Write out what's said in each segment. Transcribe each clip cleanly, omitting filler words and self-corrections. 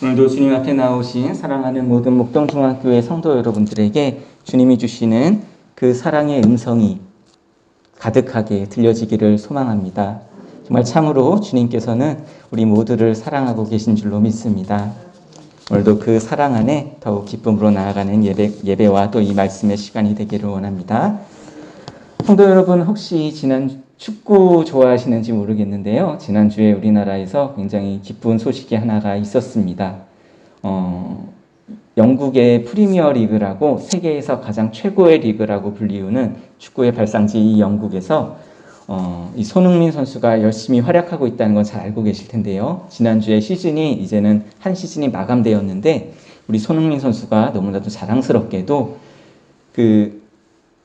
오늘도 주님 앞에 나오신 사랑하는 모든 목동중학교의 성도 여러분들에게 주님이 주시는 그 사랑의 음성이 가득하게 들려지기를 소망합니다. 정말 참으로 주님께서는 우리 모두를 사랑하고 계신 줄로 믿습니다. 오늘도 그 사랑 안에 더욱 기쁨으로 나아가는 예배와 또 이 말씀의 시간이 되기를 원합니다. 성도 여러분, 혹시 지난 축구 좋아하시는지 모르겠는데요. 지난주에 우리나라에서 굉장히 기쁜 소식이 하나가 있었습니다. 영국의 프리미어 리그라고 세계에서 가장 최고의 리그라고 불리우는 축구의 발상지 이 영국에서 이 손흥민 선수가 열심히 활약하고 있다는 건 잘 알고 계실 텐데요. 지난주에 시즌이 이제는 한 시즌이 마감되었는데 우리 손흥민 선수가 너무나도 자랑스럽게도 그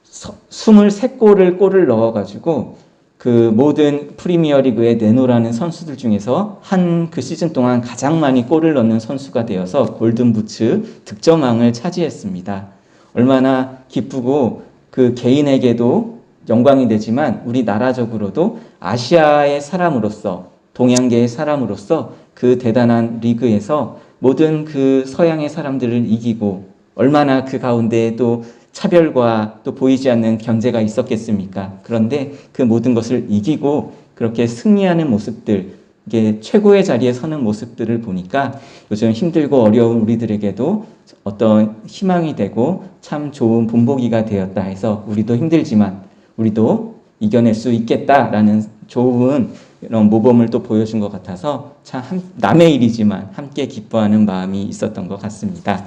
23골을 넣어가지고 그 모든 프리미어리그에 내노라는 선수들 중에서 한 그 시즌 동안 가장 많이 골을 넣는 선수가 되어서 골든부츠 득점왕을 차지했습니다. 얼마나 기쁘고 그 개인에게도 영광이 되지만 우리 나라적으로도 아시아의 사람으로서 동양계의 사람으로서 그 대단한 리그에서 모든 그 서양의 사람들을 이기고 얼마나 그 가운데 또 차별과 또 보이지 않는 견제가 있었겠습니까? 그런데 그 모든 것을 이기고 그렇게 승리하는 모습들, 이게 최고의 자리에 서는 모습들을 보니까 요즘 힘들고 어려운 우리들에게도 어떤 희망이 되고 참 좋은 본보기가 되었다 해서 우리도 힘들지만 우리도 이겨낼 수 있겠다라는 좋은 이런 모범을 또 보여준 것 같아서 참 남의 일이지만 함께 기뻐하는 마음이 있었던 것 같습니다.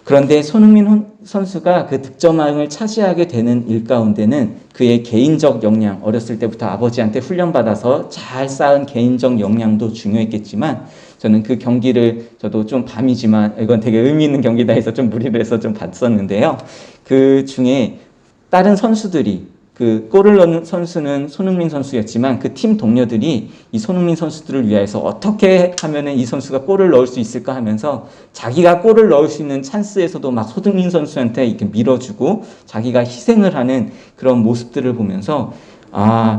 그런데 손흥민 선수가 그 득점왕을 차지하게 되는 일 가운데는 그의 개인적 역량, 어렸을 때부터 아버지한테 훈련받아서 잘 쌓은 개인적 역량도 중요했겠지만 저는 그 경기를 저도 좀 밤이지만 이건 되게 의미 있는 경기다 해서 좀 무리를 해서 좀 봤었는데요. 그 중에 다른 선수들이 그 골을 넣는 선수는 손흥민 선수였지만 그 팀 동료들이 이 손흥민 선수들을 위해서 어떻게 하면은 이 선수가 골을 넣을 수 있을까 하면서 자기가 골을 넣을 수 있는 찬스에서도 막 손흥민 선수한테 이렇게 밀어주고 자기가 희생을 하는 그런 모습들을 보면서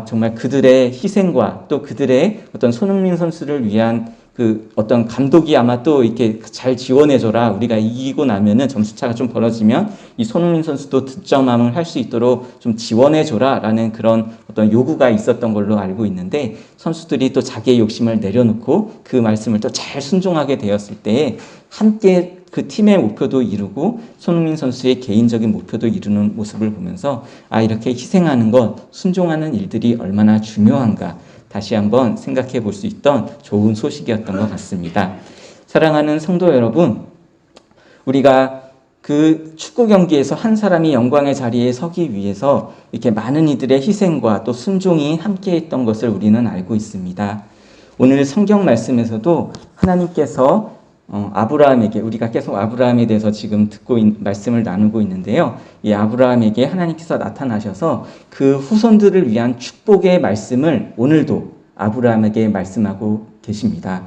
정말 그들의 희생과 또 그들의 어떤 손흥민 선수를 위한 그 어떤 감독이 아마 또 이렇게 잘 지원해줘라. 우리가 이기고 나면은 점수차가 좀 벌어지면 이 손흥민 선수도 득점왕을 할 수 있도록 좀 지원해줘라. 라는 그런 어떤 요구가 있었던 걸로 알고 있는데 선수들이 또 자기의 욕심을 내려놓고 그 말씀을 또 잘 순종하게 되었을 때 함께 그 팀의 목표도 이루고 손흥민 선수의 개인적인 목표도 이루는 모습을 보면서 이렇게 희생하는 것, 순종하는 일들이 얼마나 중요한가. 다시 한번 생각해 볼 수 있던 좋은 소식이었던 것 같습니다. 사랑하는 성도 여러분, 우리가 그 축구 경기에서 한 사람이 영광의 자리에 서기 위해서 이렇게 많은 이들의 희생과 또 순종이 함께 했던 것을 우리는 알고 있습니다. 오늘 성경 말씀에서도 하나님께서 아브라함에게, 우리가 계속 아브라함에 대해서 지금 말씀을 나누고 있는데요. 이 아브라함에게 하나님께서 나타나셔서 그 후손들을 위한 축복의 말씀을 오늘도 아브라함에게 말씀하고 계십니다.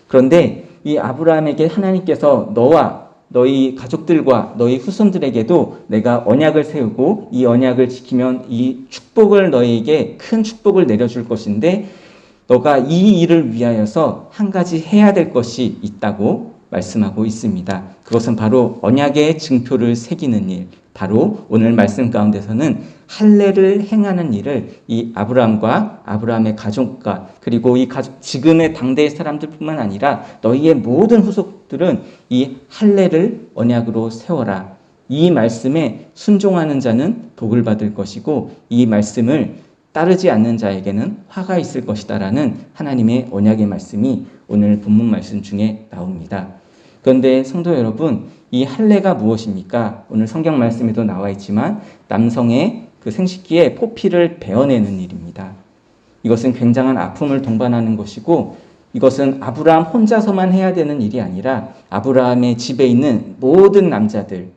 그런데 이 아브라함에게 하나님께서 너와 너희 가족들과 너희 후손들에게도 내가 언약을 세우고 이 언약을 지키면 이 축복을 너희에게 큰 축복을 내려줄 것인데 너가 이 일을 위하여서 한 가지 해야 될 것이 있다고 말씀하고 있습니다. 그것은 바로 언약의 증표를 새기는 일, 바로 오늘 말씀 가운데서는 할례를 행하는 일을 이 아브라함과 아브라함의 가족과 그리고 이 지금의 당대의 사람들뿐만 아니라 너희의 모든 후손들은 이 할례를 언약으로 세워라. 이 말씀에 순종하는 자는 복을 받을 것이고 이 말씀을 따르지 않는 자에게는 화가 있을 것이다라는 하나님의 언약의 말씀이 오늘 본문 말씀 중에 나옵니다. 그런데 성도 여러분, 이 할례가 무엇입니까? 오늘 성경 말씀에도 나와 있지만 남성의 그 생식기에 포피를 베어내는 일입니다. 이것은 굉장한 아픔을 동반하는 것이고 이것은 아브라함 혼자서만 해야 되는 일이 아니라 아브라함의 집에 있는 모든 남자들,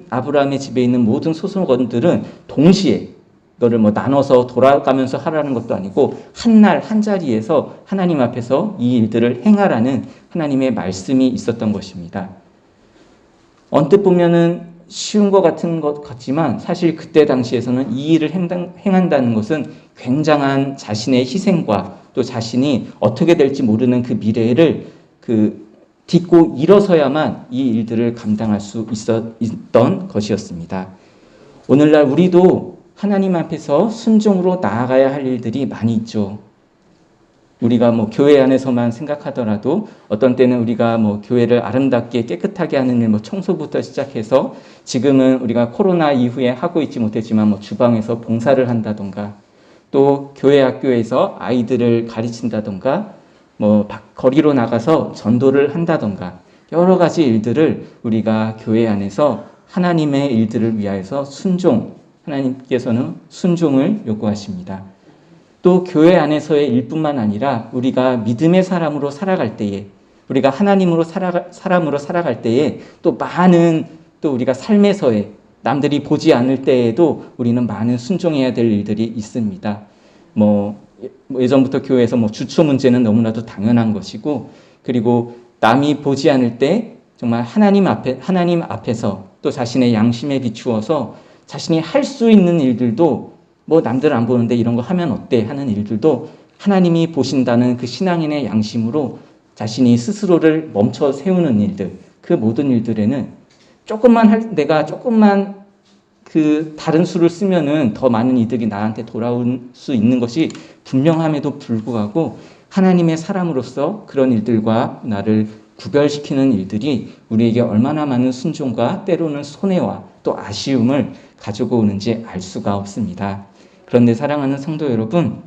아브라함의 집에 있는 모든 소속원들은 동시에 이거를 나눠서 돌아가면서 하라는 것도 아니고 한 날 한 자리에서 하나님 앞에서 이 일들을 행하라는 하나님의 말씀이 있었던 것입니다. 언뜻 보면은 쉬운 것 같은 것 같지만 사실 그때 당시에서는 이 일을 행한다는 것은 굉장한 자신의 희생과 또 자신이 어떻게 될지 모르는 그 미래를 그 딛고 일어서야만 이 일들을 감당할 수 있던 것이었습니다. 오늘날 우리도 하나님 앞에서 순종으로 나아가야 할 일들이 많이 있죠. 우리가 교회 안에서만 생각하더라도 어떤 때는 우리가 교회를 아름답게 깨끗하게 하는 일, 청소부터 시작해서 지금은 우리가 코로나 이후에 하고 있지 못했지만 주방에서 봉사를 한다던가, 또 교회 학교에서 아이들을 가르친다던가, 거리로 나가서 전도를 한다던가, 여러 가지 일들을 우리가 교회 안에서 하나님의 일들을 위하여서 하나님께서는 순종을 요구하십니다. 또 교회 안에서의 일뿐만 아니라 우리가 믿음의 사람으로 살아갈 때에, 우리가 사람으로 살아갈 때에 또 많은, 또 우리가 삶에서의 남들이 보지 않을 때에도 우리는 많은 순종해야 될 일들이 있습니다. 예전부터 교회에서 주초 문제는 너무나도 당연한 것이고, 그리고 남이 보지 않을 때 정말 하나님 앞에서 또 자신의 양심에 비추어서 자신이 할 수 있는 일들도 남들 안 보는데 이런 거 하면 어때 하는 일들도 하나님이 보신다는 그 신앙인의 양심으로 자신이 스스로를 멈춰 세우는 일들, 그 모든 일들에는 내가 조금만 그 다른 수를 쓰면은 더 많은 이득이 나한테 돌아올 수 있는 것이 분명함에도 불구하고 하나님의 사람으로서 그런 일들과 나를 구별시키는 일들이 우리에게 얼마나 많은 순종과 때로는 손해와 또 아쉬움을 가지고 오는지 알 수가 없습니다. 그런데 사랑하는 성도 여러분,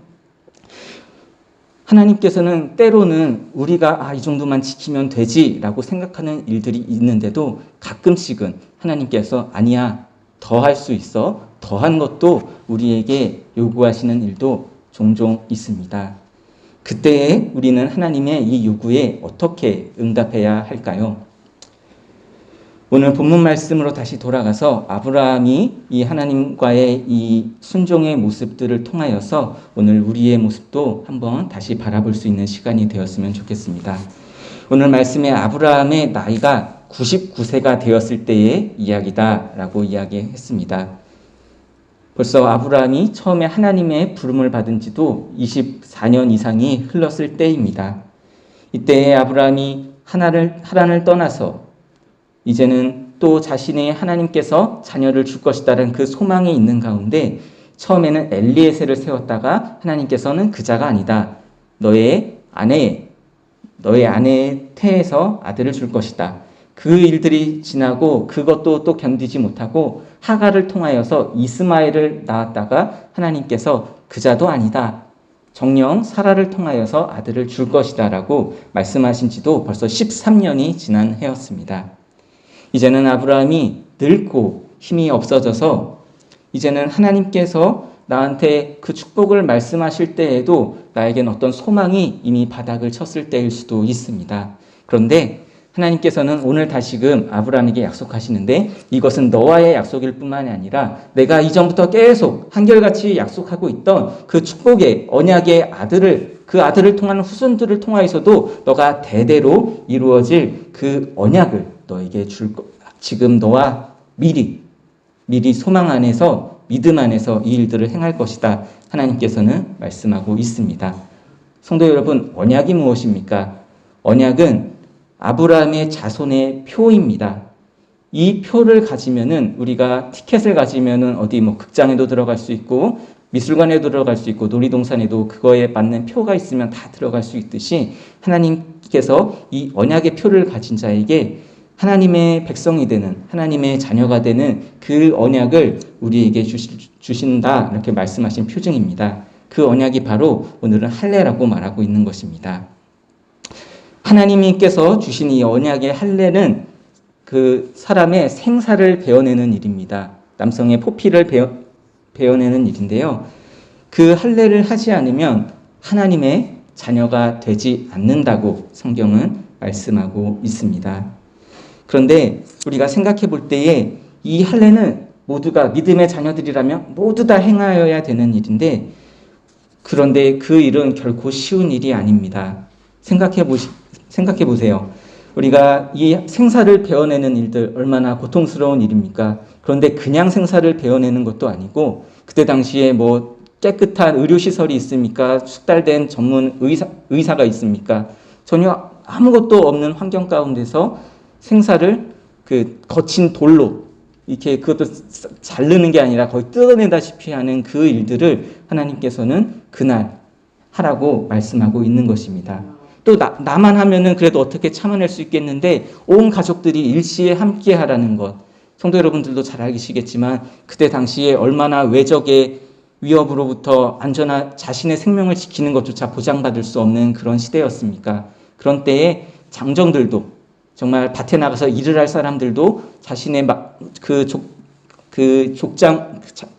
하나님께서는 때로는 우리가 이 정도만 지키면 되지라고 생각하는 일들이 있는데도 가끔씩은 하나님께서 아니야, 더 할 수 있어, 더한 것도 우리에게 요구하시는 일도 종종 있습니다. 그때에 우리는 하나님의 이 요구에 어떻게 응답해야 할까요? 오늘 본문 말씀으로 다시 돌아가서 아브라함이 이 하나님과의 이 순종의 모습들을 통하여서 오늘 우리의 모습도 한번 다시 바라볼 수 있는 시간이 되었으면 좋겠습니다. 오늘 말씀에 아브라함의 나이가 99세가 되었을 때의 이야기다라고 이야기했습니다. 벌써 아브라함이 처음에 하나님의 부름을 받은 지도 24년 이상이 흘렀을 때입니다. 이때에 아브라함이 하란을 떠나서 이제는 또 자신의 하나님께서 자녀를 줄 것이다라는 그 소망이 있는 가운데 처음에는 엘리에셀을 세웠다가 하나님께서는 그 자가 아니다. 너의 아내의 태에서 아들을 줄 것이다. 그 일들이 지나고 그것도 또 견디지 못하고 하갈을 통하여서 이스마엘을 낳았다가 하나님께서 그 자도 아니다. 정녕 사라를 통하여서 아들을 줄 것이다 라고 말씀하신 지도 벌써 13년이 지난 해였습니다. 이제는 아브라함이 늙고 힘이 없어져서 이제는 하나님께서 나한테 그 축복을 말씀하실 때에도 나에겐 어떤 소망이 이미 바닥을 쳤을 때일 수도 있습니다. 그런데 하나님께서는 오늘 다시금 아브라함에게 약속하시는데 이것은 너와의 약속일 뿐만이 아니라 내가 이전부터 계속 한결같이 약속하고 있던 그 축복의 언약의 그 아들을 통하는 후손들을 통하여서도 너가 대대로 이루어질 그 언약을 너에게 지금 너와 미리 소망 안에서 믿음 안에서 이 일들을 행할 것이다. 하나님께서는 말씀하고 있습니다. 성도 여러분, 언약이 무엇입니까? 언약은 아브라함의 자손의 표입니다. 이 표를 가지면은 우리가 티켓을 가지면은 어디 극장에도 들어갈 수 있고 미술관에도 들어갈 수 있고 놀이동산에도 그거에 맞는 표가 있으면 다 들어갈 수 있듯이 하나님께서 이 언약의 표를 가진 자에게 하나님의 백성이 되는 하나님의 자녀가 되는 그 언약을 우리에게 주신다 이렇게 말씀하신 표징입니다. 그 언약이 바로 오늘은 할례라고 말하고 있는 것입니다. 하나님께서 주신 이 언약의 할례는 그 사람의 생사를 베어내는 일입니다. 남성의 포피를 베어내는 일인데요. 그 할례를 하지 않으면 하나님의 자녀가 되지 않는다고 성경은 말씀하고 있습니다. 그런데 우리가 생각해 볼 때에 이 할례는 모두가 믿음의 자녀들이라면 모두 다 행하여야 되는 일인데 그런데 그 일은 결코 쉬운 일이 아닙니다. 생각해 보세요. 우리가 이 생사를 베어내는 일들 얼마나 고통스러운 일입니까? 그런데 그냥 생사를 베어내는 것도 아니고 그때 당시에 깨끗한 의료시설이 있습니까? 숙달된 전문 의사가 있습니까? 전혀 아무것도 없는 환경 가운데서 생사를 그 거친 돌로 이렇게 그것도 자르는 게 아니라 거의 뜯어내다시피 하는 그 일들을 하나님께서는 그날 하라고 말씀하고 있는 것입니다. 또 나만 하면은 그래도 어떻게 참아낼 수 있겠는데 온 가족들이 일시에 함께 하라는 것. 성도 여러분들도 잘 알시겠지만 그때 당시에 얼마나 외적의 위협으로부터 안전한 자신의 생명을 지키는 것조차 보장받을 수 없는 그런 시대였습니까? 그런 때에 장정들도 정말 밭에 나가서 일을 할 사람들도 자신의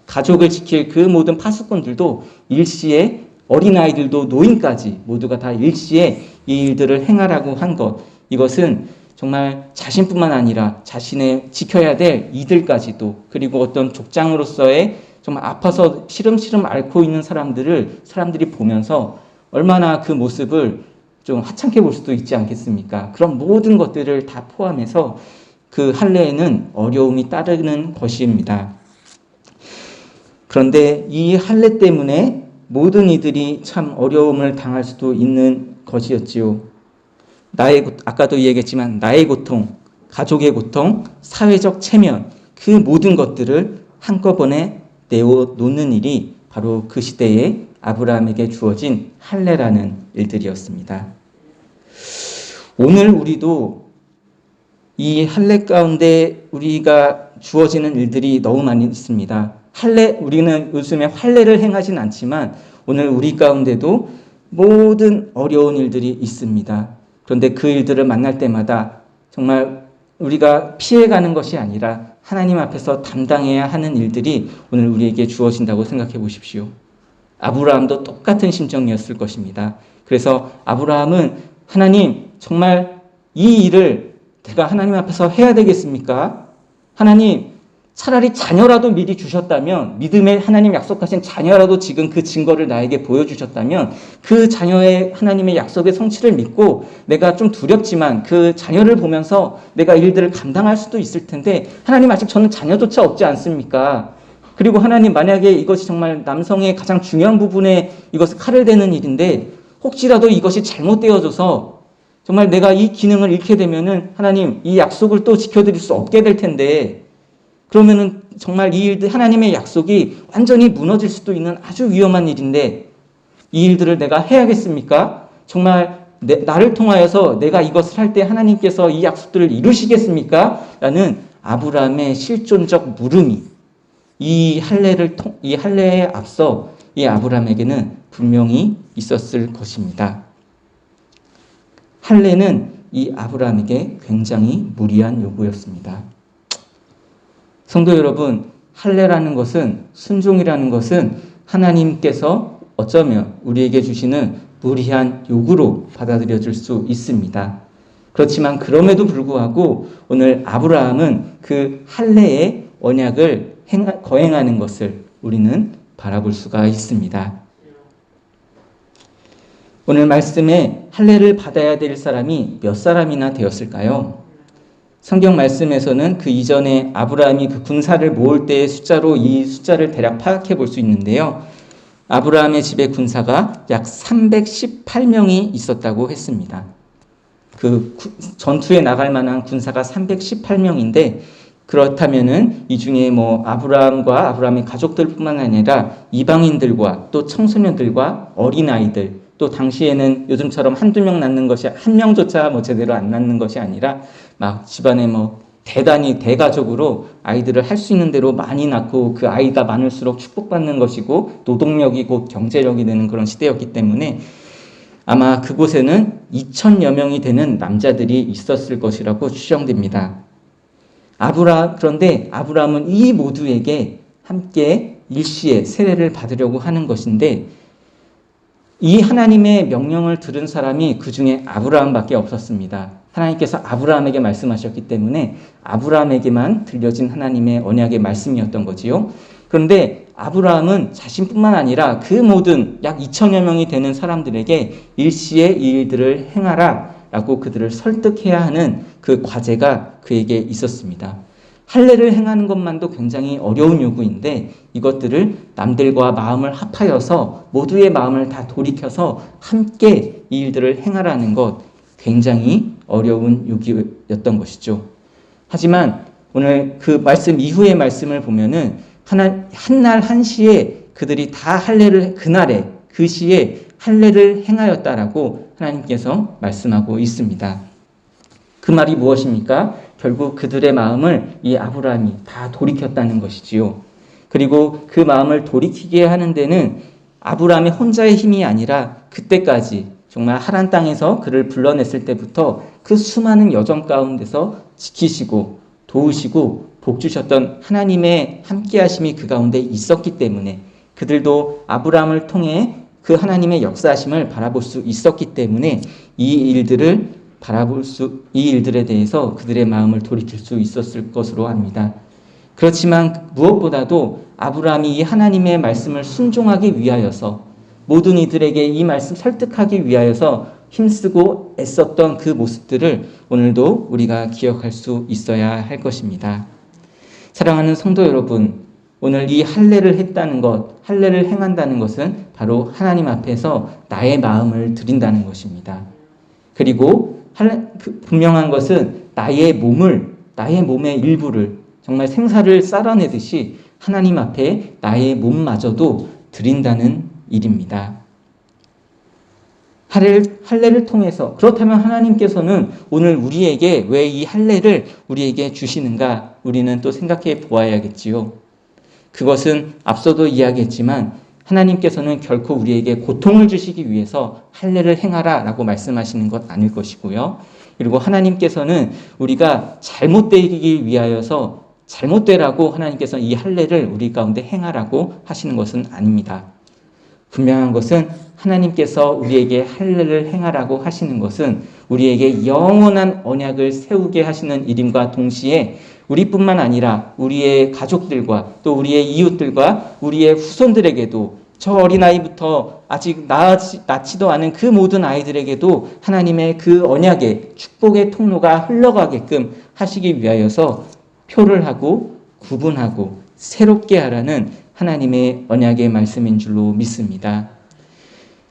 가족을 지킬 그 모든 파수꾼들도 일시에 어린아이들도 노인까지 모두가 다 일시에 이 일들을 행하라고 한 것. 이것은 정말 자신뿐만 아니라 자신의 지켜야 될 이들까지도 그리고 어떤 족장으로서의 정말 아파서 시름시름 앓고 있는 사람들이 보면서 얼마나 그 모습을 좀 하찮게 볼 수도 있지 않겠습니까? 그런 모든 것들을 다 포함해서 그 할례에는 어려움이 따르는 것입니다. 그런데 이 할례 때문에 모든 이들이 참 어려움을 당할 수도 있는 것이었지요. 아까도 얘기했지만 나의 고통, 가족의 고통, 사회적 체면 그 모든 것들을 한꺼번에 내어놓는 일이 바로 그 시대에 아브라함에게 주어진 할례라는 일들이었습니다. 오늘 우리도 이 할례 가운데 우리가 주어지는 일들이 너무 많이 있습니다. 우리는 요즘에 할례를 행하진 않지만 오늘 우리 가운데도 모든 어려운 일들이 있습니다. 그런데 그 일들을 만날 때마다 정말 우리가 피해가는 것이 아니라 하나님 앞에서 담당해야 하는 일들이 오늘 우리에게 주어진다고 생각해 보십시오. 아브라함도 똑같은 심정이었을 것입니다. 그래서 아브라함은 하나님 정말 이 일을 내가 하나님 앞에서 해야 되겠습니까? 하나님 차라리 자녀라도 미리 주셨다면 믿음의 하나님 약속하신 자녀라도 지금 그 증거를 나에게 보여주셨다면 그 자녀의 하나님의 약속의 성취를 믿고 내가 좀 두렵지만 그 자녀를 보면서 내가 일들을 감당할 수도 있을 텐데 하나님 아직 저는 자녀조차 없지 않습니까? 그리고 하나님 만약에 이것이 정말 남성의 가장 중요한 부분에 이것을 칼을 대는 일인데 혹시라도 이것이 잘못되어져서 정말 내가 이 기능을 잃게 되면은 하나님 이 약속을 또 지켜드릴 수 없게 될 텐데 그러면은 정말 이 일들 하나님의 약속이 완전히 무너질 수도 있는 아주 위험한 일인데 이 일들을 내가 해야겠습니까? 정말 나를 통하여서 내가 이것을 할 때 하나님께서 이 약속들을 이루시겠습니까? 라는 아브라함의 실존적 물음이 이 할례에 앞서 이 아브라함에게는 분명히 있었을 것입니다. 할례는 이 아브라함에게 굉장히 무리한 요구였습니다. 성도 여러분, 할례라는 것은 순종이라는 것은 하나님께서 어쩌면 우리에게 주시는 무리한 요구로 받아들여질 수 있습니다. 그렇지만 그럼에도 불구하고 오늘 아브라함은 그 할례의 언약을 거행하는 것을 우리는 바라볼 수가 있습니다. 오늘 말씀에 할례를 받아야 될 사람이 몇 사람이나 되었을까요? 성경 말씀에서는 그 이전에 아브라함이 그 군사를 모을 때의 숫자로 이 숫자를 대략 파악해 볼 수 있는데요. 아브라함의 집에 군사가 약 318명이 있었다고 했습니다. 그 전투에 나갈 만한 군사가 318명인데 그렇다면은 이 중에 아브라함과 아브라함의 가족들뿐만 아니라 이방인들과 또 청소년들과 어린아이들 또 당시에는 요즘처럼 한두 명 낳는 것이 한 명조차 제대로 안 낳는 것이 아니라 막 집안에 대단히 대가족으로 아이들을 할 수 있는 대로 많이 낳고 그 아이가 많을수록 축복받는 것이고 노동력이 곧 경제력이 되는 그런 시대였기 때문에 아마 그곳에는 2,000여 명이 되는 남자들이 있었을 것이라고 추정됩니다. 그런데 아브라함은 이 모두에게 함께 일시에 세례를 받으려고 하는 것인데 이 하나님의 명령을 들은 사람이 그 중에 아브라함밖에 없었습니다. 하나님께서 아브라함에게 말씀하셨기 때문에 아브라함에게만 들려진 하나님의 언약의 말씀이었던 거지요. 그런데 아브라함은 자신뿐만 아니라 그 모든 약 2,000여 명이 되는 사람들에게 일시에 이 일들을 행하라 라고 그들을 설득해야 하는 그 과제가 그에게 있었습니다. 할례를 행하는 것만도 굉장히 어려운 요구인데 이것들을 남들과 마음을 합하여서 모두의 마음을 다 돌이켜서 함께 이 일들을 행하라는 것, 굉장히 어려운 요기였던 것이죠. 하지만 오늘 그 말씀 이후의 말씀을 보면은 한날 한시에 그들이 다 할례를 그날에 그 시에 할례를 행하였다라고 하나님께서 말씀하고 있습니다. 그 말이 무엇입니까? 결국 그들의 마음을 이 아브라함이 다 돌이켰다는 것이지요. 그리고 그 마음을 돌이키게 하는 데는 아브라함의 혼자의 힘이 아니라 그때까지 정말 하란 땅에서 그를 불러냈을 때부터 그 수많은 여정 가운데서 지키시고 도우시고 복주셨던 하나님의 함께하심이 그 가운데 있었기 때문에 그들도 아브라함을 통해 그 하나님의 역사하심을 바라볼 수 있었기 때문에 이 일들에 대해서 그들의 마음을 돌이킬 수 있었을 것으로 압니다. 그렇지만 무엇보다도 아브라함이 이 하나님의 말씀을 순종하기 위하여서 모든 이들에게 이 말씀 설득하기 위하여서 힘쓰고 애썼던 그 모습들을 오늘도 우리가 기억할 수 있어야 할 것입니다. 사랑하는 성도 여러분, 오늘 이 할례를 했다는 것, 할례를 행한다는 것은 바로 하나님 앞에서 나의 마음을 드린다는 것입니다. 그리고 분명한 것은 나의 몸의 일부를 정말 생사를 쌀아내듯이 하나님 앞에 나의 몸마저도 드린다는 일입니다. 할례를 통해서 그렇다면 하나님께서는 오늘 우리에게 왜 이 할례를 우리에게 주시는가 우리는 또 생각해 보아야겠지요. 그것은 앞서도 이야기했지만 하나님께서는 결코 우리에게 고통을 주시기 위해서 할례를 행하라 라고 말씀하시는 것 아닐 것이고요. 그리고 하나님께서는 우리가 잘못되기 위하여서 잘못되라고 하나님께서 이 할례를 우리 가운데 행하라고 하시는 것은 아닙니다. 분명한 것은 하나님께서 우리에게 할례를 행하라고 하시는 것은 우리에게 영원한 언약을 세우게 하시는 일임과 동시에 우리뿐만 아니라 우리의 가족들과 또 우리의 이웃들과 우리의 후손들에게도 저 어린아이부터 아직 낳지도 않은 그 모든 아이들에게도 하나님의 그 언약의 축복의 통로가 흘러가게끔 하시기 위하여서 표를 하고 구분하고 새롭게 하라는 하나님의 언약의 말씀인 줄로 믿습니다.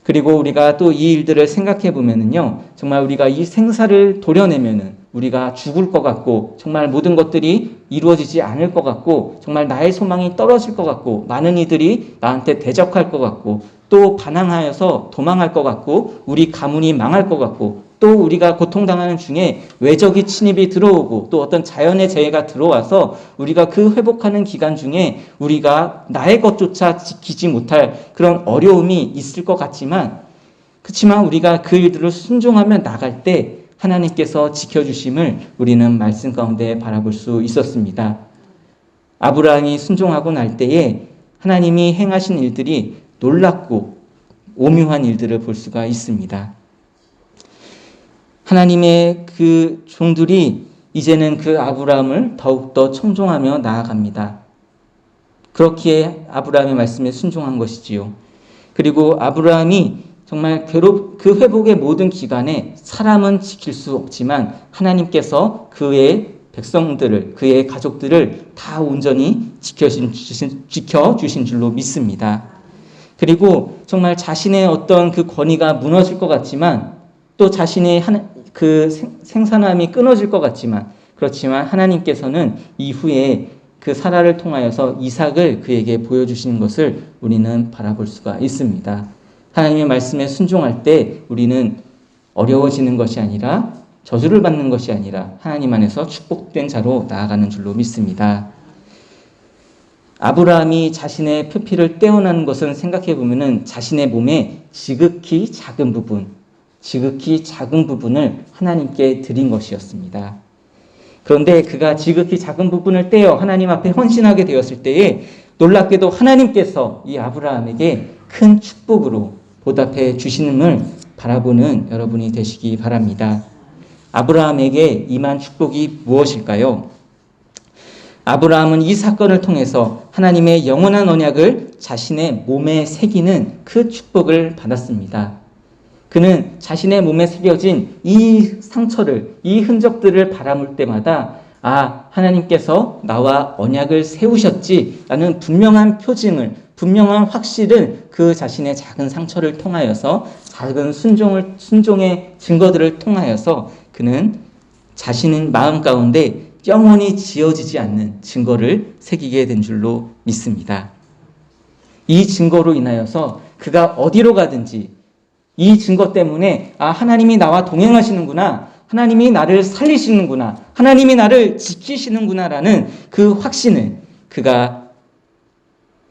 그리고 우리가 또 이 일들을 생각해 보면은요, 정말 우리가 이 생사를 도려내면은 우리가 죽을 것 같고 정말 모든 것들이 이루어지지 않을 것 같고 정말 나의 소망이 떨어질 것 같고 많은 이들이 나한테 대적할 것 같고 또 반항하여서 도망할 것 같고 우리 가문이 망할 것 같고 또 우리가 고통당하는 중에 외적이 침입이 들어오고 또 어떤 자연의 재해가 들어와서 우리가 그 회복하는 기간 중에 우리가 나의 것조차 지키지 못할 그런 어려움이 있을 것 같지만 그렇지만 우리가 그 일들을 순종하며 나갈 때 하나님께서 지켜주심을 우리는 말씀 가운데 바라볼 수 있었습니다. 아브라함이 순종하고 날 때에 하나님이 행하신 일들이 놀랍고 오묘한 일들을 볼 수가 있습니다. 하나님의 그 종들이 이제는 그 아브라함을 더욱더 청종하며 나아갑니다. 그렇기에 아브라함의 말씀에 순종한 것이지요. 그리고 아브라함이 정말 그 회복의 모든 기간에 사람은 지킬 수 없지만 하나님께서 그의 백성들을, 그의 가족들을 다 온전히 지켜주신 줄로 믿습니다. 그리고 정말 자신의 어떤 그 권위가 무너질 것 같지만 또 자신의 그 생산함이 끊어질 것 같지만 그렇지만 하나님께서는 이후에 그 사라를 통하여서 이삭을 그에게 보여주시는 것을 우리는 바라볼 수가 있습니다. 하나님의 말씀에 순종할 때 우리는 어려워지는 것이 아니라 저주를 받는 것이 아니라 하나님 안에서 축복된 자로 나아가는 줄로 믿습니다. 아브라함이 자신의 표피를 떼어나는 것은 생각해 보면은 자신의 몸의 지극히 작은 부분을 하나님께 드린 것이었습니다. 그런데 그가 지극히 작은 부분을 떼어 하나님 앞에 헌신하게 되었을 때에 놀랍게도 하나님께서 이 아브라함에게 큰 축복으로 보답해 주시는을 바라보는 여러분이 되시기 바랍니다. 아브라함에게 임한 축복이 무엇일까요? 아브라함은 이 사건을 통해서 하나님의 영원한 언약을 자신의 몸에 새기는 그 축복을 받았습니다. 그는 자신의 몸에 새겨진 이 상처를, 이 흔적들을 바라볼 때마다 하나님께서 나와 언약을 세우셨지라는 분명한 표징을, 분명한 확신을 그 자신의 작은 상처를 통하여서 작은 순종의 증거들을 통하여서 그는 자신의 마음 가운데 영원히 지워지지 않는 증거를 새기게 된 줄로 믿습니다. 이 증거로 인하여서 그가 어디로 가든지 이 증거 때문에 하나님이 나와 동행하시는구나, 하나님이 나를 살리시는구나, 하나님이 나를 지키시는구나라는 그 확신을 그가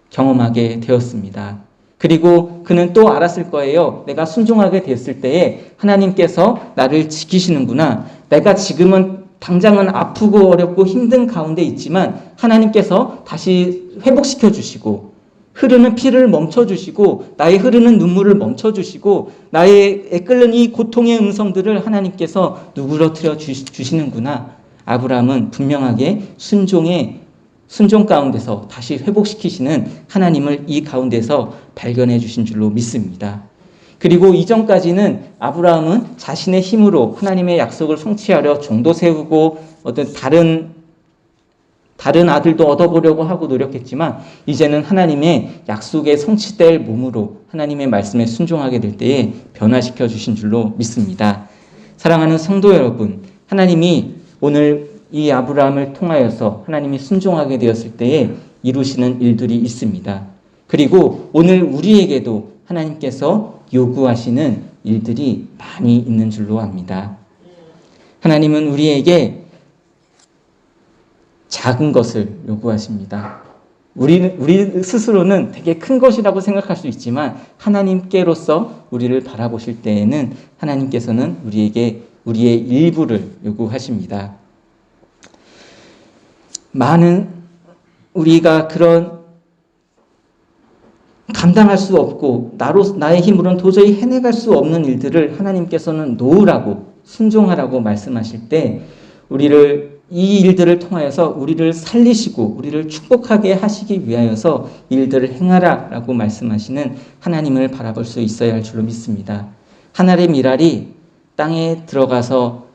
경험하게 되었습니다. 그리고 그는 또 알았을 거예요. 내가 순종하게 됐을 때에 하나님께서 나를 지키시는구나. 내가 지금은 당장은 아프고 어렵고 힘든 가운데 있지만 하나님께서 다시 회복시켜 주시고 흐르는 피를 멈춰주시고 나의 흐르는 눈물을 멈춰주시고 나의 끓는 이 고통의 음성들을 하나님께서 누그러뜨려 주시는구나. 아브라함은 분명하게 순종 가운데서 다시 회복시키시는 하나님을 이 가운데서 발견해 주신 줄로 믿습니다. 그리고 이전까지는 아브라함은 자신의 힘으로 하나님의 약속을 성취하려 종도 세우고 어떤 다른 아들도 얻어보려고 하고 노력했지만 이제는 하나님의 약속에 성취될 몸으로 하나님의 말씀에 순종하게 될 때에 변화시켜 주신 줄로 믿습니다. 사랑하는 성도 여러분, 하나님이 오늘 이 아브라함을 통하여서 하나님이 순종하게 되었을 때에 이루시는 일들이 있습니다. 그리고 오늘 우리에게도 하나님께서 요구하시는 일들이 많이 있는 줄로 압니다. 하나님은 우리에게 작은 것을 요구하십니다. 우리 스스로는 되게 큰 것이라고 생각할 수 있지만 하나님께로서 우리를 바라보실 때에는 하나님께서는 우리에게 우리의 일부를 요구하십니다. 많은 우리가 그런 감당할 수 없고 나의 힘으로는 도저히 해내갈 수 없는 일들을 하나님께서는 놓으라고 순종하라고 말씀하실 때 이 일들을 통하여서 우리를 살리시고 우리를 축복하게 하시기 위하여서 이 일들을 행하라라고 말씀하시는 하나님을 바라볼 수 있어야 할 줄로 믿습니다. 하늘의 미랄이 땅에 들어가서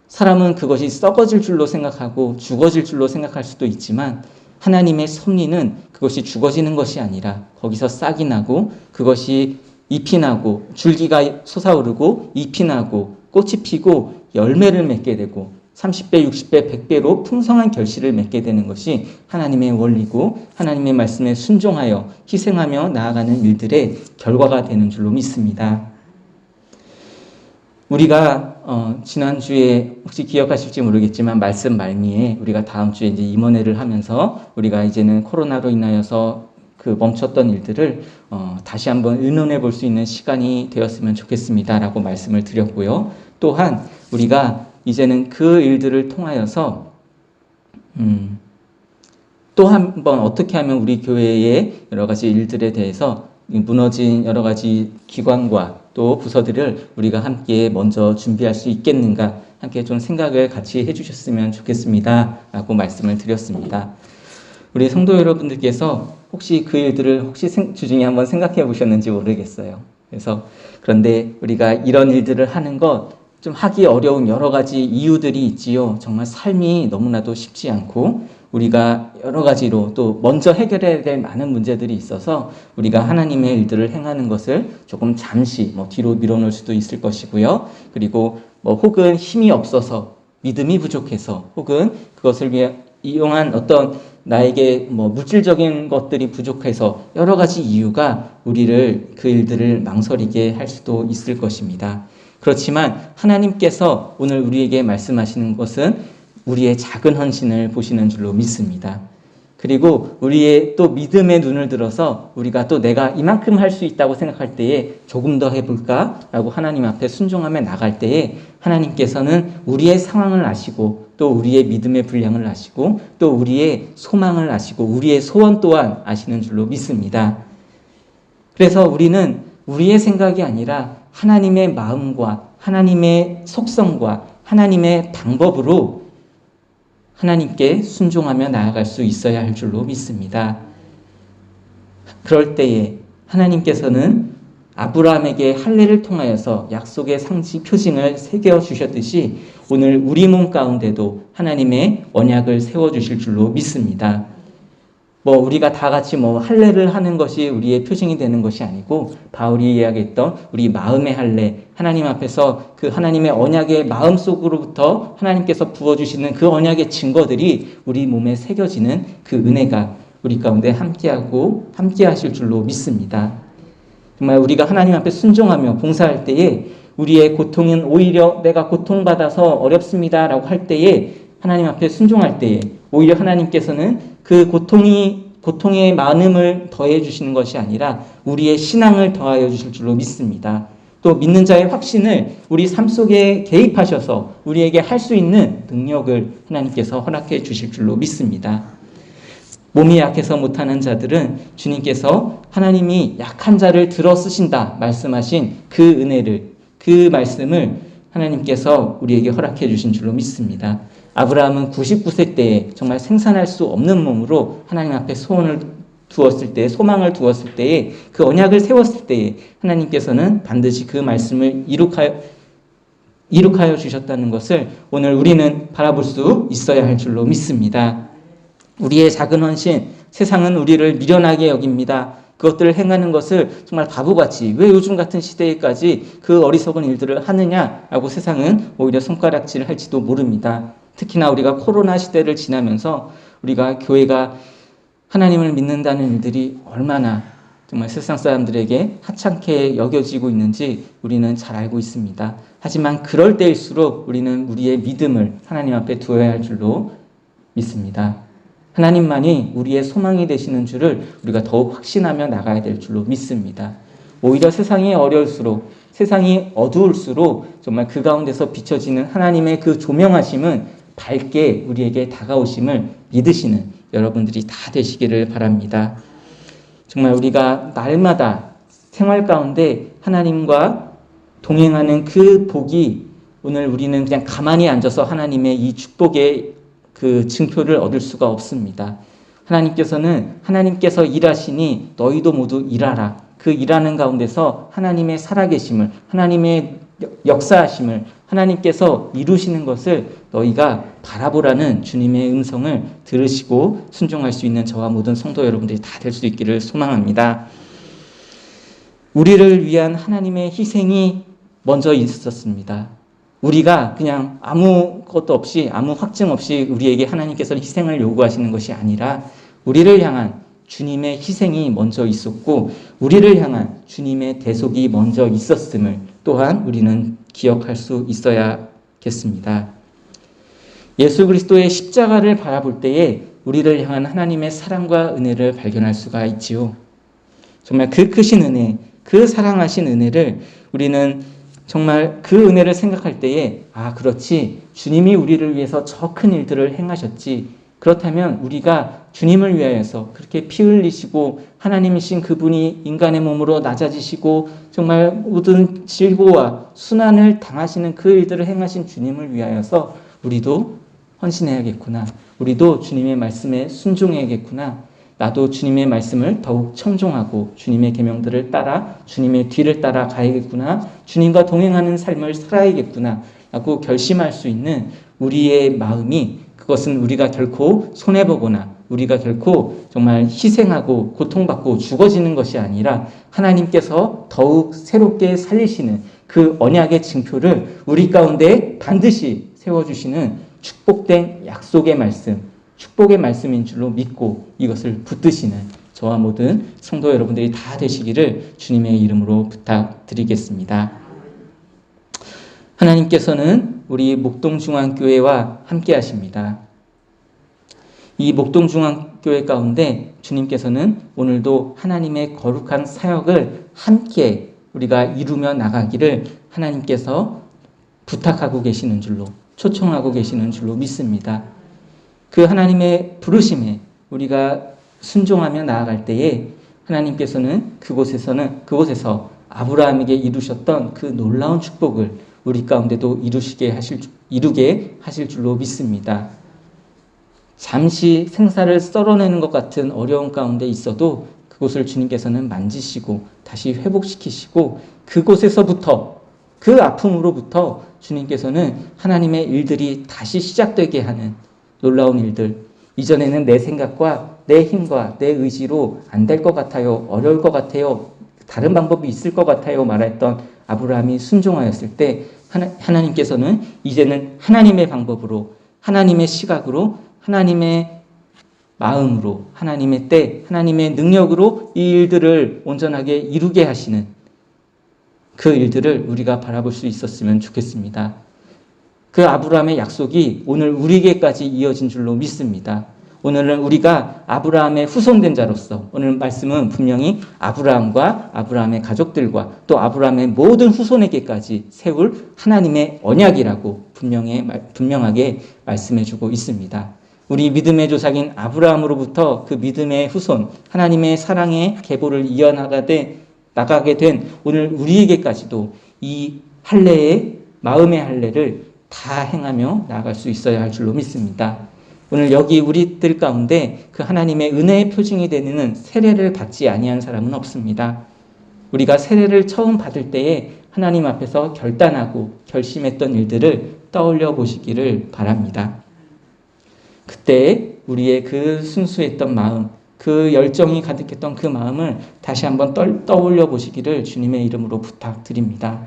사람은 그것이 썩어질 줄로 생각하고 죽어질 줄로 생각할 수도 있지만 하나님의 섭리는 그것이 죽어지는 것이 아니라 거기서 싹이 나고 그것이 잎이 나고 줄기가 솟아오르고 잎이 나고 꽃이 피고 열매를 맺게 되고 30배, 60배, 100배로 풍성한 결실을 맺게 되는 것이 하나님의 원리고 하나님의 말씀에 순종하여 희생하며 나아가는 일들의 결과가 되는 줄로 믿습니다. 우리가 지난주에 혹시 기억하실지 모르겠지만 말씀 말미에 우리가 다음 주에 이제 임원회를 하면서 우리가 이제는 코로나로 인하여서 그 멈췄던 일들을 다시 한번 의논해 볼 수 있는 시간이 되었으면 좋겠습니다라고 말씀을 드렸고요. 또한 우리가 이제는 그 일들을 통하여서 또 한 번 어떻게 하면 우리 교회의 여러 가지 일들에 대해서 무너진 여러 가지 기관과 또 부서들을 우리가 함께 먼저 준비할 수 있겠는가 함께 좀 생각을 같이 해주셨으면 좋겠습니다 라고 말씀을 드렸습니다. 우리 성도 여러분들께서 혹시 그 일들을 혹시 주중에 한번 생각해 보셨는지 모르겠어요. 그런데 우리가 이런 일들을 하는 것 좀 하기 어려운 여러 가지 이유들이 있지요. 정말 삶이 너무나도 쉽지 않고 우리가 여러 가지로 또 먼저 해결해야 될 많은 문제들이 있어서 우리가 하나님의 일들을 행하는 것을 조금 잠시 뒤로 밀어놓을 수도 있을 것이고요. 그리고 혹은 힘이 없어서 믿음이 부족해서 혹은 그것을 위해 이용한 어떤 나에게 물질적인 것들이 부족해서 여러 가지 이유가 우리를 그 일들을 망설이게 할 수도 있을 것입니다. 그렇지만 하나님께서 오늘 우리에게 말씀하시는 것은 우리의 작은 헌신을 보시는 줄로 믿습니다. 그리고 우리의 또 믿음의 눈을 들어서 우리가 또 내가 이만큼 할 수 있다고 생각할 때에 조금 더 해볼까? 라고 하나님 앞에 순종하며 나갈 때에 하나님께서는 우리의 상황을 아시고 또 우리의 믿음의 분량을 아시고 또 우리의 소망을 아시고 우리의 소원 또한 아시는 줄로 믿습니다. 그래서 우리는 우리의 생각이 아니라 하나님의 마음과 하나님의 속성과 하나님의 방법으로 하나님께 순종하며 나아갈 수 있어야 할 줄로 믿습니다. 그럴 때에 하나님께서는 아브라함에게 할례를 통하여서 약속의 상징 표징을 새겨 주셨듯이 오늘 우리 몸 가운데도 하나님의 언약을 세워 주실 줄로 믿습니다. 우리가 다 같이 할례를 하는 것이 우리의 표징이 되는 것이 아니고, 바울이 이야기했던 우리 마음의 할례, 하나님 앞에서 그 하나님의 언약의 마음속으로부터 하나님께서 부어주시는 그 언약의 증거들이 우리 몸에 새겨지는 그 은혜가 우리 가운데 함께 하실 줄로 믿습니다. 정말 우리가 하나님 앞에 순종하며 봉사할 때에 우리의 고통은 오히려 내가 고통받아서 어렵습니다라고 할 때에, 하나님 앞에 순종할 때에 오히려 하나님께서는 그 고통의 많음을 더해 주시는 것이 아니라 우리의 신앙을 더하여 주실 줄로 믿습니다. 또 믿는 자의 확신을 우리 삶 속에 개입하셔서 우리에게 할 수 있는 능력을 하나님께서 허락해 주실 줄로 믿습니다. 몸이 약해서 못하는 자들은 주님께서 하나님이 약한 자를 들어 쓰신다 말씀하신 그 은혜를, 그 말씀을 하나님께서 우리에게 허락해 주신 줄로 믿습니다. 아브라함은 99세 때에 정말 생산할 수 없는 몸으로 하나님 앞에 소망을 두었을 때에, 그 언약을 세웠을 때에 하나님께서는 반드시 그 말씀을 이룩하여 주셨다는 것을 오늘 우리는 바라볼 수 있어야 할 줄로 믿습니다. 우리의 작은 헌신, 세상은 우리를 미련하게 여깁니다. 그것들을 행하는 것을 정말 바보같이, 왜 요즘 같은 시대에까지 그 어리석은 일들을 하느냐라고 세상은 오히려 손가락질을 할지도 모릅니다. 특히나 우리가 코로나 시대를 지나면서 우리가 교회가 하나님을 믿는다는 일들이 얼마나 정말 세상 사람들에게 하찮게 여겨지고 있는지 우리는 잘 알고 있습니다. 하지만 그럴 때일수록 우리는 우리의 믿음을 하나님 앞에 두어야 할 줄로 믿습니다. 하나님만이 우리의 소망이 되시는 줄을 우리가 더욱 확신하며 나가야 될 줄로 믿습니다. 오히려 세상이 어려울수록, 세상이 어두울수록 정말 그 가운데서 비춰지는 하나님의 그 조명하심은 밝게 우리에게 다가오심을 믿으시는 여러분들이 다 되시기를 바랍니다. 정말 우리가 날마다 생활 가운데 하나님과 동행하는 그 복이, 오늘 우리는 그냥 가만히 앉아서 하나님의 이 축복의 그 증표를 얻을 수가 없습니다. 하나님께서 일하시니 너희도 모두 일하라. 그 일하는 가운데서 하나님의 살아계심을, 하나님의 역사하심을, 하나님께서 이루시는 것을 너희가 바라보라는 주님의 음성을 들으시고 순종할 수 있는 저와 모든 성도 여러분들이 다 될 수 있기를 소망합니다. 우리를 위한 하나님의 희생이 먼저 있었습니다. 우리가 그냥 아무것도 없이, 아무 확증 없이 우리에게 하나님께서 희생을 요구하시는 것이 아니라 우리를 향한 주님의 희생이 먼저 있었고, 우리를 향한 주님의 대속이 먼저 있었음을 또한 우리는 기억할 수 있어야겠습니다. 예수 그리스도의 십자가를 바라볼 때에 우리를 향한 하나님의 사랑과 은혜를 발견할 수가 있지요. 정말 그 크신 은혜, 그 사랑하신 은혜를 우리는 정말 그 은혜를 생각할 때에, 그렇지, 주님이 우리를 위해서 저 큰 일들을 행하셨지. 그렇다면 우리가 주님을 위하여서 그렇게 피 흘리시고 하나님이신 그분이 인간의 몸으로 낮아지시고 정말 모든 질고와 순환을 당하시는 그 일들을 행하신 주님을 위하여서 우리도 헌신해야겠구나. 우리도 주님의 말씀에 순종해야겠구나. 나도 주님의 말씀을 더욱 청종하고 주님의 계명들을 따라 주님의 뒤를 따라 가야겠구나. 주님과 동행하는 삶을 살아야겠구나 라고 결심할 수 있는 우리의 마음이, 그것은 우리가 결코 손해보거나 우리가 결코 정말 희생하고 고통받고 죽어지는 것이 아니라 하나님께서 더욱 새롭게 살리시는 그 언약의 증표를 우리 가운데 반드시 세워주시는 축복된 약속의 말씀, 축복의 말씀인 줄로 믿고 이것을 붙드시는 저와 모든 성도 여러분들이 다 되시기를 주님의 이름으로 부탁드리겠습니다. 하나님께서는 우리 목동중앙교회와 함께 하십니다. 이 목동중앙교회 가운데 주님께서는 오늘도 하나님의 거룩한 사역을 함께 우리가 이루며 나가기를 하나님께서 부탁하고 계시는 줄로, 초청하고 계시는 줄로 믿습니다. 그 하나님의 부르심에 우리가 순종하며 나아갈 때에 하나님께서는 그곳에서 아브라함에게 이루셨던 그 놀라운 축복을 우리 가운데도 이루게 하실 줄로 믿습니다. 잠시 생사를 썰어내는 것 같은 어려움 가운데 있어도 그곳을 주님께서는 만지시고 다시 회복시키시고, 그곳에서부터, 그 아픔으로부터 주님께서는 하나님의 일들이 다시 시작되게 하는 놀라운 일들, 이전에는 내 생각과 내 힘과 내 의지로 안 될 것 같아요. 어려울 것 같아요. 다른 방법이 있을 것 같아요. 말했던 아브라함이 순종하였을 때 하나님께서는 이제는 하나님의 방법으로, 하나님의 시각으로, 하나님의 마음으로, 하나님의 때, 하나님의 능력으로 이 일들을 온전하게 이루게 하시는 그 일들을 우리가 바라볼 수 있었으면 좋겠습니다. 그 아브라함의 약속이 오늘 우리에게까지 이어진 줄로 믿습니다. 오늘은 우리가 아브라함의 후손된 자로서, 오늘 말씀은 분명히 아브라함과 아브라함의 가족들과 또 아브라함의 모든 후손에게까지 세울 하나님의 언약이라고 분명하게 말씀해주고 있습니다. 우리 믿음의 조상인 아브라함으로부터 그 믿음의 후손, 하나님의 사랑의 계보를 나가게 된 오늘 우리에게까지도 이 마음의 할례를 다 행하며 나아갈 수 있어야 할 줄로 믿습니다. 오늘 여기 우리들 가운데 그 하나님의 은혜의 표징이 되는 세례를 받지 아니한 사람은 없습니다. 우리가 세례를 처음 받을 때에 하나님 앞에서 결단하고 결심했던 일들을 떠올려 보시기를 바랍니다. 그때 우리의 그 순수했던 마음, 그 열정이 가득했던 그 마음을 다시 한번 떠올려 보시기를 주님의 이름으로 부탁드립니다.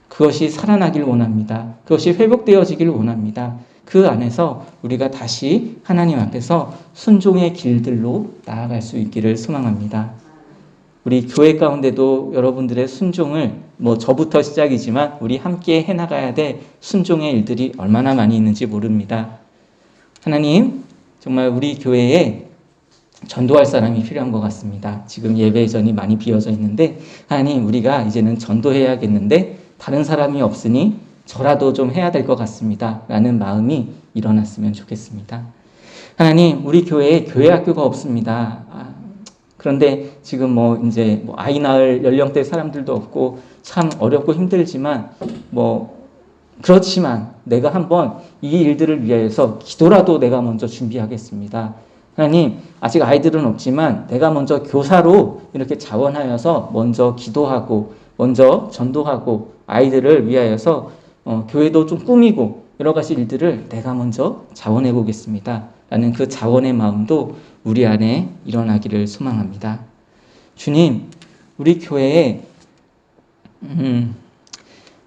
그것이 살아나길 원합니다. 그것이 회복되어지길 원합니다. 그 안에서 우리가 다시 하나님 앞에서 순종의 길들로 나아갈 수 있기를 소망합니다. 우리 교회 가운데도 여러분들의 순종을 저부터 시작이지만 우리 함께 해나가야 될 순종의 일들이 얼마나 많이 있는지 모릅니다. 하나님, 정말 우리 교회에 전도할 사람이 필요한 것 같습니다. 지금 예배전이 많이 비어져 있는데 하나님, 우리가 이제는 전도해야겠는데 다른 사람이 없으니 저라도 좀 해야 될 것 같습니다. 라는 마음이 일어났으면 좋겠습니다. 하나님, 우리 교회에 교회 학교가 없습니다. 그런데 지금 이제 아이 낳을 연령대 사람들도 없고 참 어렵고 힘들지만 그렇지만 내가 한번 이 일들을 위하여서 기도라도 내가 먼저 준비하겠습니다. 하나님, 아직 아이들은 없지만 내가 먼저 교사로 이렇게 자원하여서 먼저 기도하고 먼저 전도하고 아이들을 위하여서 교회도 좀 꾸미고 여러 가지 일들을 내가 먼저 자원해 보겠습니다. 라는 그 자원의 마음도 우리 안에 일어나기를 소망합니다. 주님, 우리 교회에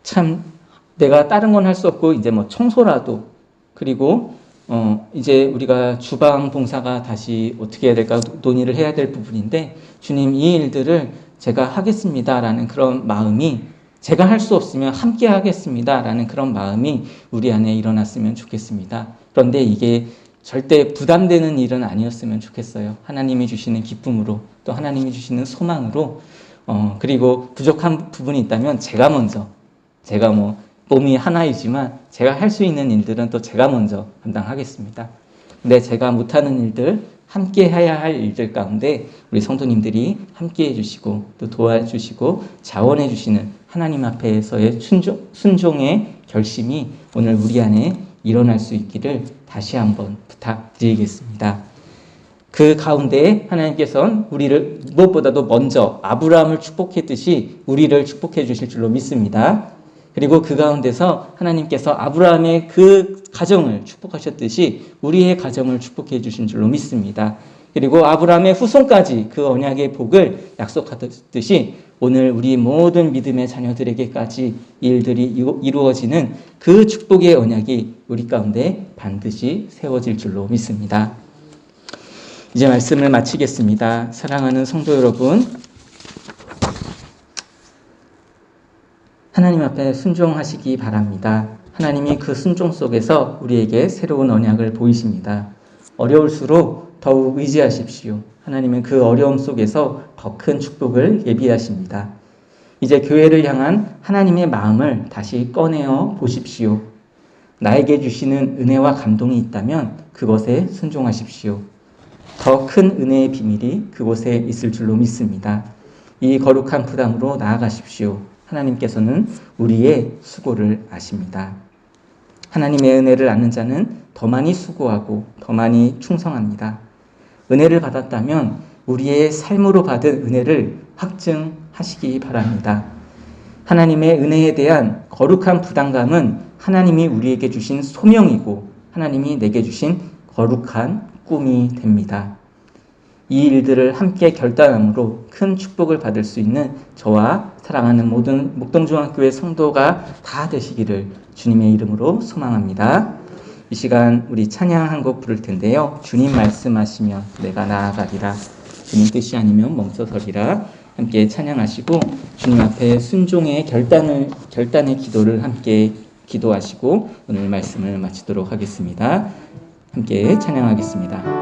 참 내가 다른 건 할 수 없고 이제 청소라도, 그리고 이제 우리가 주방 봉사가 다시 어떻게 해야 될까 논의를 해야 될 부분인데 주님, 이 일들을 제가 하겠습니다라는 그런 마음이, 제가 할 수 없으면 함께 하겠습니다라는 그런 마음이 우리 안에 일어났으면 좋겠습니다. 그런데 이게 절대 부담되는 일은 아니었으면 좋겠어요. 하나님이 주시는 기쁨으로, 또 하나님이 주시는 소망으로, 그리고 부족한 부분이 있다면 제가 몸이 하나이지만 제가 할 수 있는 일들은 또 제가 먼저 감당하겠습니다. 근데 제가 못하는 일들, 함께 해야 할 일들 가운데 우리 성도님들이 함께 해주시고 또 도와주시고 자원해 주시는 하나님 앞에서의 순종의 결심이 오늘 우리 안에 일어날 수 있기를 다시 한번 부탁드리겠습니다. 그 가운데 하나님께서는 우리를 무엇보다도 먼저 아브라함을 축복했듯이 우리를 축복해 주실 줄로 믿습니다. 그리고 그 가운데서 하나님께서 아브라함의 그 가정을 축복하셨듯이 우리의 가정을 축복해 주신 줄로 믿습니다. 그리고 아브라함의 후손까지 그 언약의 복을 약속하듯이 오늘 우리 모든 믿음의 자녀들에게까지 일들이 이루어지는 그 축복의 언약이 우리 가운데 반드시 세워질 줄로 믿습니다. 이제 말씀을 마치겠습니다. 사랑하는 성도 여러분, 하나님 앞에 순종하시기 바랍니다. 하나님이 그 순종 속에서 우리에게 새로운 언약을 보이십니다. 어려울수록 더욱 의지하십시오. 하나님은 그 어려움 속에서 더 큰 축복을 예비하십니다. 이제 교회를 향한 하나님의 마음을 다시 꺼내어 보십시오. 나에게 주시는 은혜와 감동이 있다면 그것에 순종하십시오. 더 큰 은혜의 비밀이 그곳에 있을 줄로 믿습니다. 이 거룩한 부담으로 나아가십시오. 하나님께서는 우리의 수고를 아십니다. 하나님의 은혜를 아는 자는 더 많이 수고하고 더 많이 충성합니다. 은혜를 받았다면 우리의 삶으로 받은 은혜를 확증하시기 바랍니다. 하나님의 은혜에 대한 거룩한 부담감은 하나님이 우리에게 주신 소명이고 하나님이 내게 주신 거룩한 꿈이 됩니다. 이 일들을 함께 결단함으로 큰 축복을 받을 수 있는 저와 사랑하는 모든 목동중앙교회 성도가 다 되시기를 주님의 이름으로 소망합니다. 이 시간 우리 찬양 한 곡 부를 텐데요. 주님 말씀하시면 내가 나아가리라, 주님 뜻이 아니면 멈춰서리라 함께 찬양하시고 주님 앞에 순종의 결단의 기도를 함께 기도하시고 오늘 말씀을 마치도록 하겠습니다. 함께 찬양하겠습니다.